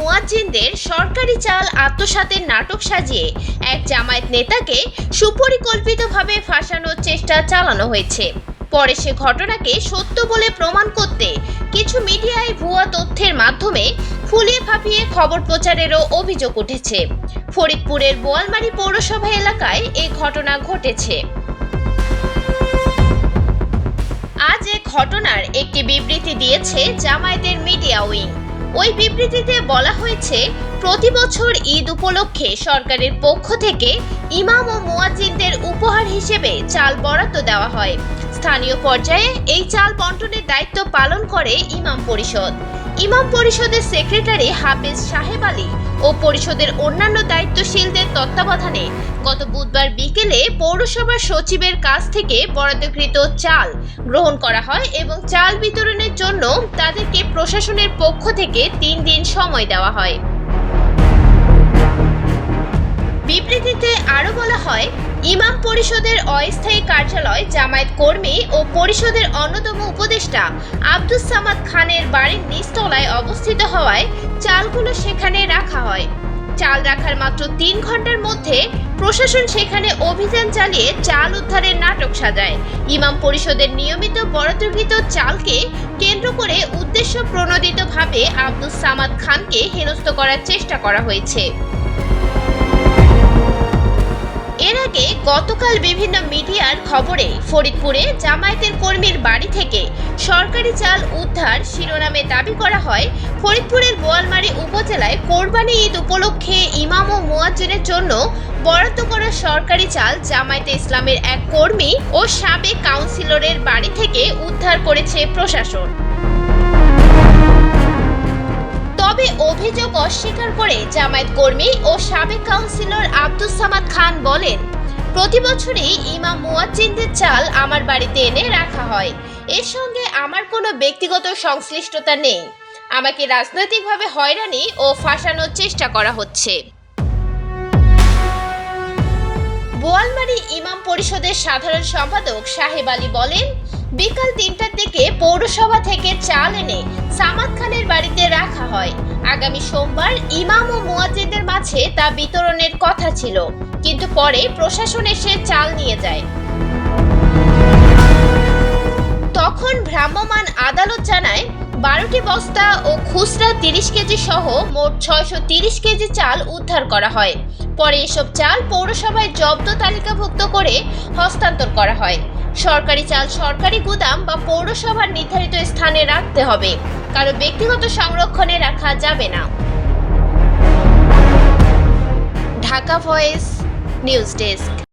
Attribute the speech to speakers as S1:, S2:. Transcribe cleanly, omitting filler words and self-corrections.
S1: মুয়াজ্জিনদের সরকারি চাল আত্মসাতের নাটক সাজিয়ে এক জামায়াত নেতাকে সুপরিকল্পিতভাবে ফাঁসানোর চেষ্টা চালানো হয়েছে। পরে সে ঘটনাকে সত্য বলে প্রমাণ করতে কিছু মিডিয়ায় ভুয়া তথ্যের মাধ্যমে ফুলিয়ে ফাঁপিয়ে খবর প্রচারেরও অভিযোগ উঠেছে। ফরিদপুরের বোয়ালমারী পৌরসভা এলাকায় এই ঘটনা ঘটেছে। আজ এই ঘটনার একটি বিবৃতি দিয়েছে জামায়াতের মিডিয়া উইং। ওই বিবৃতিতে বলা হয়েছে, প্রতি বছর ঈদ উপলক্ষে সরকারের পক্ষ থেকে ইমাম ও মুয়াজ্জিনদের উপহার হিসেবে চাল বরাদ্দ দেওয়া হয়। স্থানীয় পর্যায়ে এই চাল বন্টনের দায়িত্ব পালন করে ইমাম পরিষদ। ইমাম পরিষদের সেক্রেটারি হাফেজ সাহেব আলী ও পরিষদের অন্যান্য দায়িত্বশীলদের তত্ত্বাবধানে গত বুধবার বিকেলে পৌরসভার সচিবের কাছ থেকে বরাদ্দকৃত চাল গ্রহণ করা হয় এবং চাল বিতরণের জন্য তাদেরকে প্রশাসনের পক্ষ থেকে 3 দিন সময় দেওয়া হয়। বিবৃতিতে আরো বলা হয়, ইমাম পরিষদের অস্থায়ী কার্যালয় জামায়াত কর্মী ও পরিষদের অন্যতম উপদেষ্টা আব্দুস সামাদ খানের বাড়ির নিচতলায় অবস্থিত হওয়ায় চালগুলো সেখানে রাখা হয়। চাল রাখার মাত্র 3 ঘন্টার মধ্যে প্রশাসন সেখানে অভিযান চালিয়ে চাল উদ্ধারের নাটক সাজায়। ইমাম পরিষদের নিয়মিত বরাদ্দকৃত চালকে কেন্দ্র করে উদ্দেশ্য প্রণোদিতভাবে আব্দুস সামাদ খানকে হেনস্থ করার চেষ্টা করা হয়েছে। এর আগে গতকাল বিভিন্ন মিডিয়ার খবরে ফরিদপুরে জামায়াতের কর্মীর বাড়ি থেকে সরকারি চাল উদ্ধার শিরোনামে দাবি করা হয়, ফরিদপুরের বোয়ালমারী উপজেলায় কোরবানি ঈদ উপলক্ষে ইমাম ও মুয়াজ্জিনের জন্য বরাদ্দ করা সরকারি চাল জামায়াতে ইসলামের এক কর্মী ও সাবেক কাউন্সিলরের বাড়ি থেকে উদ্ধার করেছে প্রশাসন। তবে অভিযোগ অস্বীকার করে জামায়াত কর্মী ও সাবেক কাউন্সিলর আব্দুস সামাদ খান বলেন, প্রতি বছরই ইমাম মুয়াজ্জিনদের চাল আমার বাড়িতে এনে রাখা হয়। এর সঙ্গে আমার কোনো ব্যক্তিগত সংশ্লিষ্টতা নেই। আমাকে রাজনৈতিকভাবে হয়রানি ও ফাঁসানোর চেষ্টা করা হচ্ছে। বোয়ালমারী ইমাম পরিষদের সাধারণ সম্পাদক সাহেব আলী বলেন, বিকাল 3টার দিকে পৌরসভা থেকে চাল এনে সামাদ খানের বাড়িতে রাখা হয়। আগামী সোমবার ইমাম ও মুয়াজ্জিনদের মাঝে তা বিতরণের কথা ছিল, কিন্তু পরে প্রশাসন এসে চাল নিয়ে যায়। তখন ভ্রাম্যমাণ আদালত জানায়, 12টি বস্তা ও খুচরা 30 কেজি সহ মোট 630 কেজি চাল উদ্ধার করা হয়। পরে এসব চাল পৌরসভায় জব্দ তালিকাভুক্ত করে হস্তান্তর করা হয়। সরকারি চাল সরকারি গুদাম বা পৌরসভার নির্ধারিত স্থানে রাখতে হবে, কারো ব্যক্তিগত সংরক্ষণে রাখা যাবে না। Dhaka voice news desk.